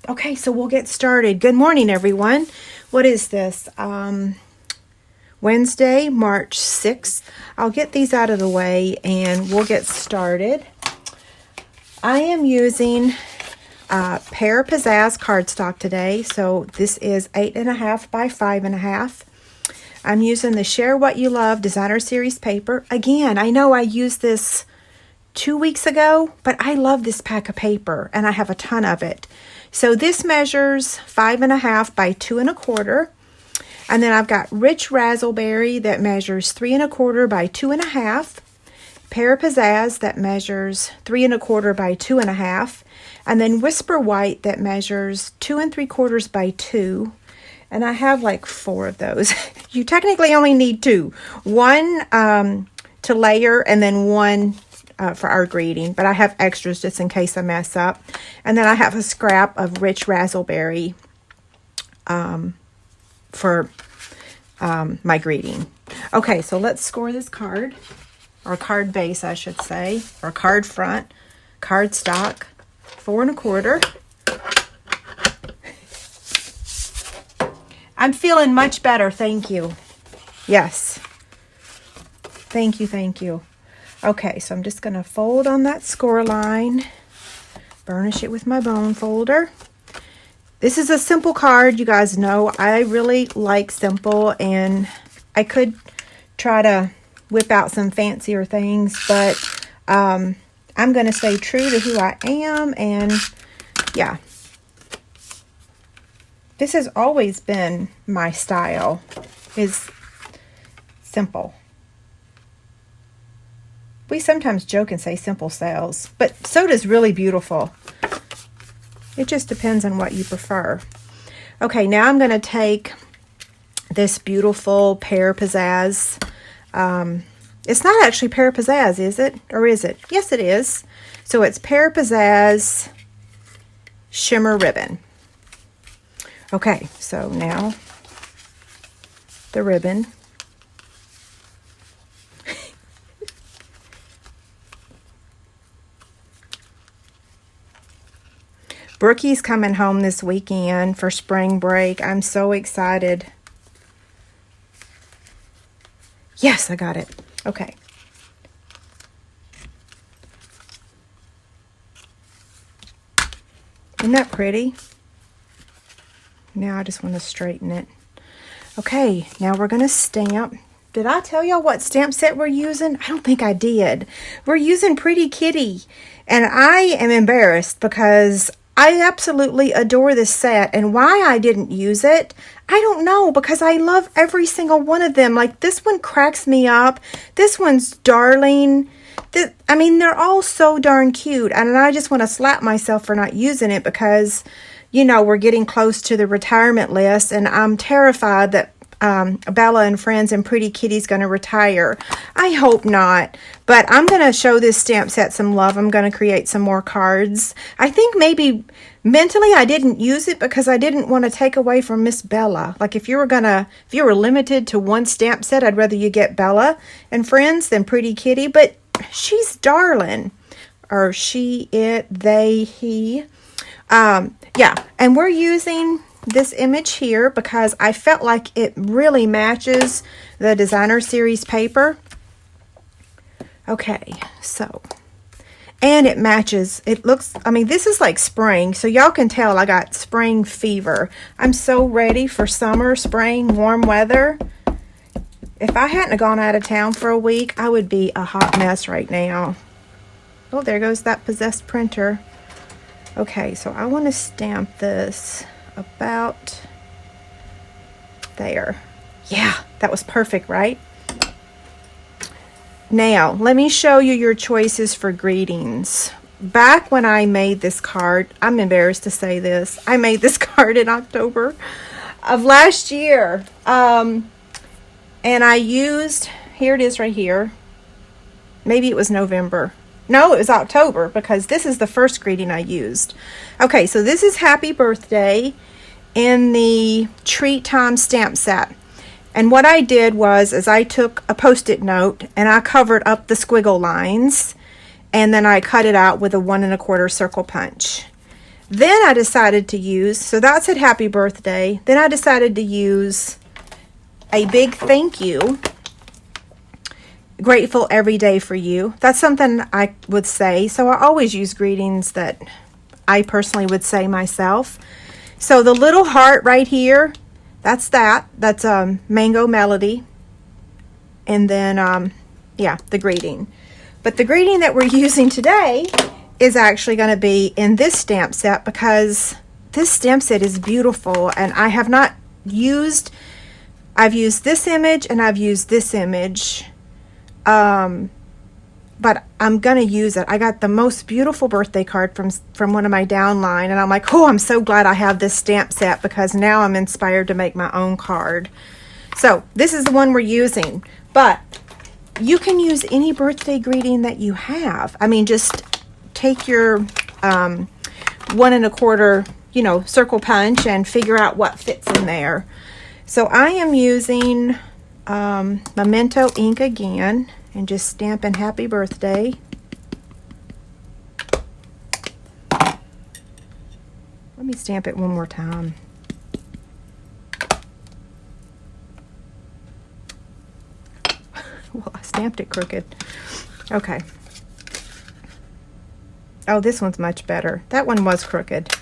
Okay, so we'll get started. Good morning, everyone. What is this? Wednesday, March 6th. I'll get these out of the way and we'll get started. I am using Pear Pizzazz cardstock today. So this is 8.5 by 5.5. I'm using the Share What You Love Designer Series paper. Again, I know I used this 2 weeks ago, but I love this pack of paper and I have a ton of it. So this measures 5.5 by 2.25. And then I've got Rich Razzleberry that measures 3.25 by 2.5. Pear Pizzazz that measures 3.25 by 2.5. And then Whisper White that measures 2.75 by 2. And I have like 4 of those. You technically only need 2. One to layer and then one for our greeting. But I have extras just in case I mess up. And then I have a scrap of Rich Razzleberry for my greeting. Okay, so let's score this card. Or card base, I should say. Or card front. Card stock. 4.25. I'm feeling much better, thank you. Yes. Thank you, thank you. Okay, so I'm just going to fold on that score line. Burnish it with my bone folder. This is a simple card, you guys know. I really like simple, and I could try to whip out some fancier things, but I'm going to stay true to who I am, and yeah. This has always been my style, is simple. We sometimes joke and say simple sells, but so does really beautiful. It just depends on what you prefer. Okay, now I'm going to take this beautiful Pear Pizzazz. It's not actually Pear Pizzazz, is it? Or is it? Yes, it is. So it's Pear Pizzazz Shimmer Ribbon. Okay, so now the ribbon. Brookie's coming home this weekend for spring break. I'm so excited. Yes, I got it. Okay. Isn't that pretty? Now I just want to straighten it. Okay, now we're going to stamp. Did I tell y'all what stamp set we're using? I don't think I did. We're using Pretty Kitty. And I am embarrassed because I absolutely adore this set. And why I didn't use it, I don't know, because I love every single one of them. Like this one cracks me up. This one's darling. I mean, they're all so darn cute. And I just want to slap myself for not using it because, you know, we're getting close to the retirement list. And I'm terrified that Bella and Friends and Pretty Kitty's going to retire. I hope not. But I'm going to show this stamp set some love. I'm going to create some more cards. I think maybe mentally I didn't use it because I didn't want to take away from Miss Bella. Like if you were limited to one stamp set, I'd rather you get Bella and Friends than Pretty Kitty. But she's darling. Or she, it, they, he. Yeah, and we're using this image here because I felt like it really matches the Designer Series paper. Okay, so, and it matches, it looks, I mean, this is like spring, so y'all can tell I got spring fever. I'm so ready for summer, spring, warm weather. If I hadn't gone out of town for a week, I would be a hot mess right now. Oh, there goes that possessed printer. Okay, so I want to stamp this about there. Yeah, that was perfect, right? Now, let me show you your choices for greetings. Back when I made this card, I'm embarrassed to say this, I made this card in October of last year. And I used, here it is right here. Maybe it was November. No, it was October because this is the first greeting I used. Okay, so this is Happy Birthday in the Treat Time stamp set. And what I did was I took a Post-it note and I covered up the squiggle lines and then I cut it out with a 1 1/4 circle punch. Then I decided to use, so that said happy birthday. Then I decided to use a big thank you. Grateful every day for you. That's something I would say. So I always use greetings that I personally would say myself. So the little heart right here, that's Mango Melody. And then, yeah, the greeting. But the greeting that we're using today is actually going to be in this stamp set, because this stamp set is beautiful, and I have not used, I've used this image and I've used this image, but I'm going to use it. I got the most beautiful birthday card from one of my downline, and I'm like, oh, I'm so glad I have this stamp set, because now I'm inspired to make my own card. So this is the one we're using, but you can use any birthday greeting that you have. I mean, just take your 1 1/4, you know, circle punch and figure out what fits in there. So I am using Memento ink again, and just stamping happy birthday. Let me stamp it one more time. Well, I stamped it crooked. Okay. Oh, this one's much better. That one was crooked.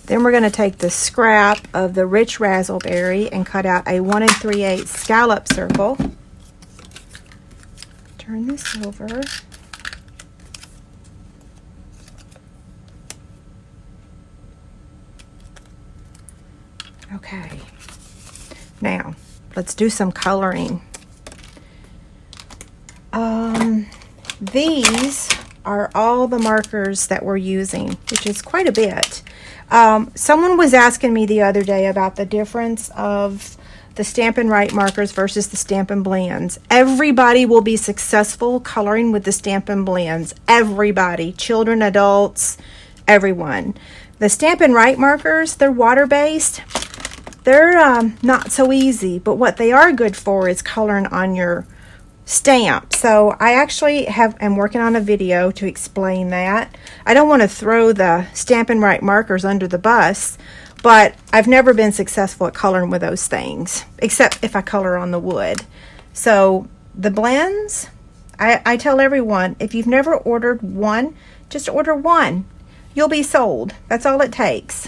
Then we're going to take the scrap of the rich raspberry and cut out a 1 3/8 scallop circle. Turn this over. Okay. Now, let's do some coloring. These are all the markers that we're using, which is quite a bit. Someone was asking me the other day about the difference of the Stampin' Write markers versus the Stampin' Blends. Everybody will be successful coloring with the Stampin' Blends. Everybody, children, adults, everyone. The Stampin' Write markers, they're water-based. They're not so easy, but what they are good for is coloring on your stamp. So I actually am working on a video to explain that. I don't want to throw the Stampin' Write markers under the bus, but I've never been successful at coloring with those things, except if I color on the wood. So the blends, I tell everyone, if you've never ordered one, just order one. You'll be sold. That's all it takes.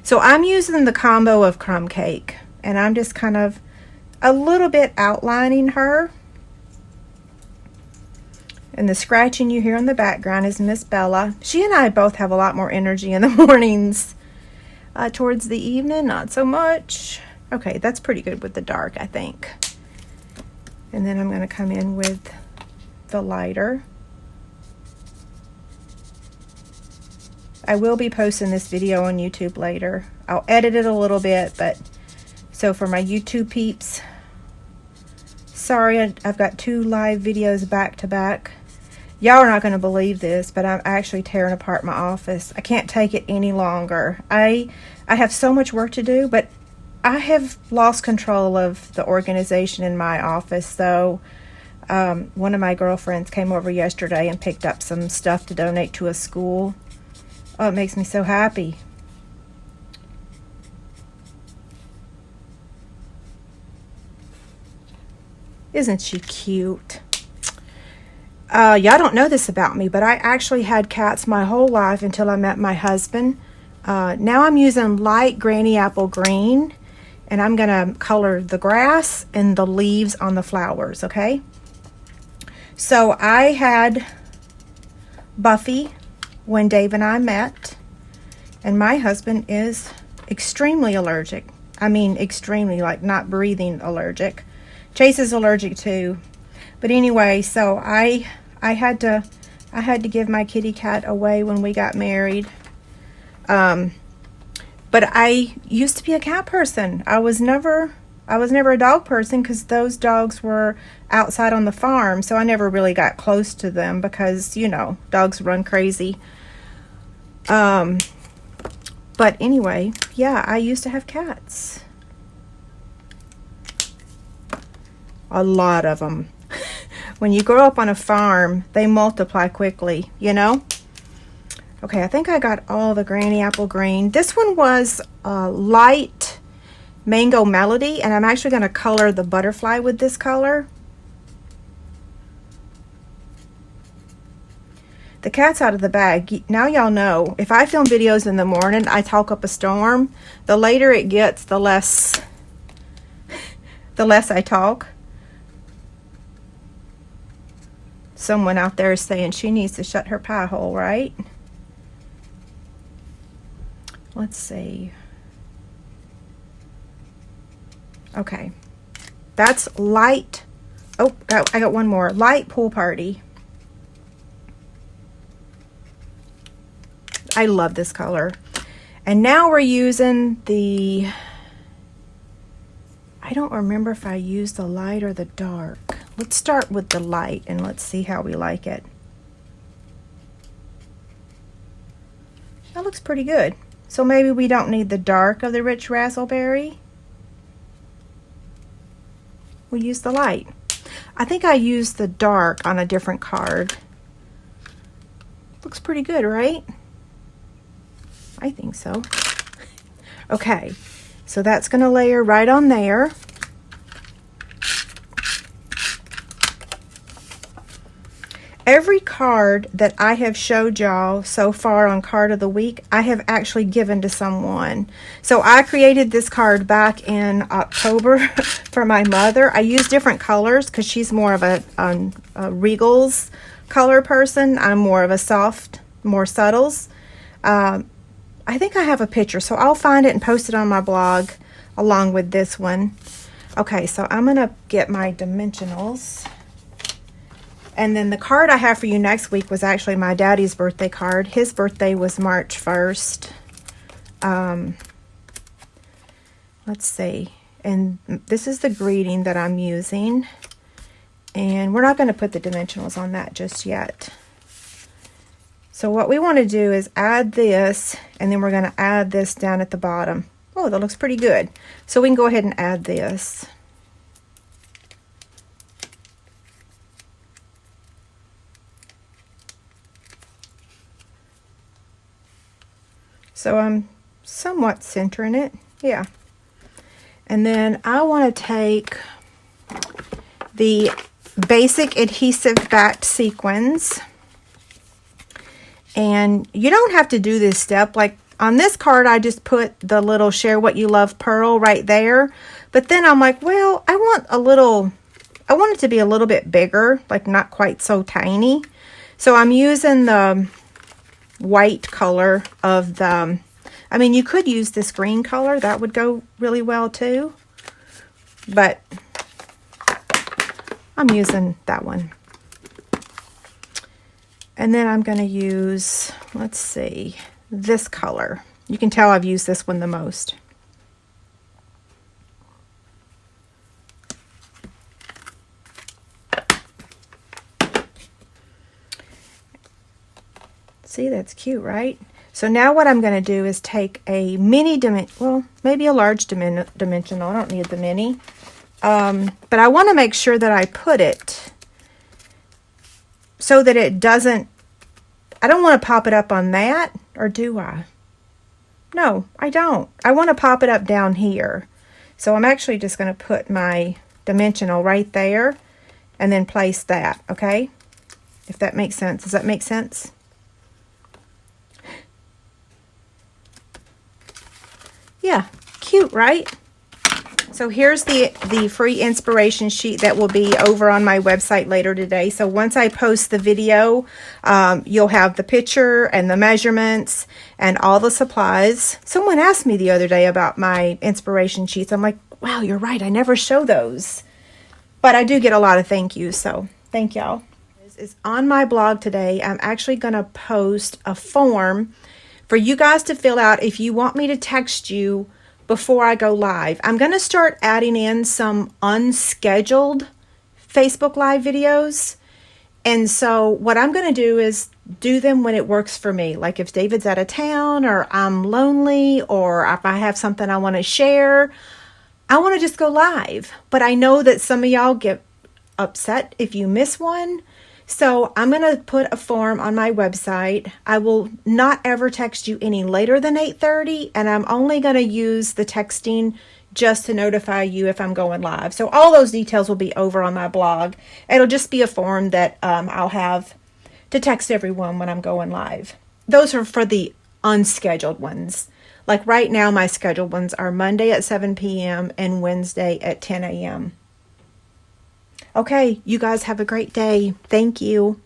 So I'm using the combo of Crumb Cake, and I'm just kind of a little bit outlining her. And the scratching you hear in the background is Miss Bella. She and I both have a lot more energy in the mornings. Towards the evening, not so much. Okay, that's pretty good with the dark, I think. And then I'm going to come in with the lighter. I will be posting this video on YouTube later. I'll edit it a little bit, but so for my YouTube peeps, sorry, I've got 2 live videos back to back. Y'all are not going to believe this, but I'm actually tearing apart my office. I can't take it any longer. I have so much work to do, but I have lost control of the organization in my office. So one of my girlfriends came over yesterday and picked up some stuff to donate to a school. Oh, it makes me so happy. Isn't she cute? Y'all don't know this about me, but I actually had cats my whole life until I met my husband. Now I'm using light granny apple green, and I'm going to color the grass and the leaves on the flowers, okay? So I had Buffy when Dave and I met, and my husband is extremely allergic. I mean extremely, like not breathing allergic. Chase is allergic too. But anyway, so I had to give my kitty cat away when we got married. But I used to be a cat person. I was never a dog person, because those dogs were outside on the farm, so I never really got close to them because, you know, dogs run crazy. But anyway, yeah, I used to have cats. A lot of them. When you grow up on a farm, they multiply quickly, you know? Okay, I think I got all the Granny Apple Green. This one was light Mango Melody, and I'm actually going to color the butterfly with this color. The cat's out of the bag. Now y'all know, if I film videos in the morning, I talk up a storm. The later it gets, the less I talk. Someone out there is saying she needs to shut her pie hole, right? Let's see. Okay. That's light. Oh, I got one more. Light Pool Party. I love this color. And now we're using the, I don't remember if I used the light or the dark. Let's start with the light and let's see how we like it. That looks pretty good. So maybe we don't need the dark of the Rich Razzleberry. We'll use the light. I think I used the dark on a different card. Looks pretty good, right? I think so. Okay, so that's going to layer right on there. Every card that I have showed y'all so far on Card of the Week, I have actually given to someone. So I created this card back in October for my mother. I used different colors because she's more of a Regals color person. I'm more of a soft, more subtles. I think I have a picture, so I'll find it and post it on my blog along with this one. Okay, so I'm going to get my dimensionals. And then the card I have for you next week was actually my daddy's birthday card. His birthday was March 1st. Let's see. And this is the greeting that I'm using. And we're not going to put the dimensionals on that just yet. So what we want to do is add this, and then we're going to add this down at the bottom. Oh, that looks pretty good. So we can go ahead and add this. So I'm somewhat centering it. Yeah. And then I want to take the basic adhesive backed sequins. And you don't have to do this step. Like on this card, I just put the little Share What You Love pearl right there. But then I'm like, well, I want it to be a little bit bigger, like not quite so tiny. So I'm using the white color of the, I mean, you could use this green color. That would go really well too. But I'm using that one. And then I'm going to use, let's see, this color. You can tell I've used this one the most. See, that's cute, right? So now what I'm going to do is take a mini well, maybe a large dimensional. I don't need the mini. But I want to make sure that I put it so that it doesn't, I don't want to pop it up on that, or do I? No, I don't. I want to pop it up down here. So I'm actually just going to put my dimensional right there and then place that, okay? If that makes sense. Does that make sense? Yeah, cute, right? So here's the free inspiration sheet that will be over on my website later today. So once I post the video, you'll have the picture and the measurements and all the supplies. Someone asked me the other day about my inspiration sheets. I'm like, wow, you're right. I never show those. But I do get a lot of thank yous, so thank y'all. It's on my blog today. I'm actually going to post a form for you guys to fill out if you want me to text you before I go live. I'm going to start adding in some unscheduled Facebook Live videos. And so what I'm going to do is do them when it works for me. Like if David's out of town, or I'm lonely, or if I have something I want to share, I want to just go live. But I know that some of y'all get upset if you miss one. So I'm going to put a form on my website. I will not ever text you any later than 8:30, and I'm only going to use the texting just to notify you if I'm going live. So all those details will be over on my blog. It'll just be a form that I'll have to text everyone when I'm going live. Those are for the unscheduled ones. Like right now, my scheduled ones are Monday at 7 p.m. and Wednesday at 10 a.m. Okay, you guys have a great day. Thank you.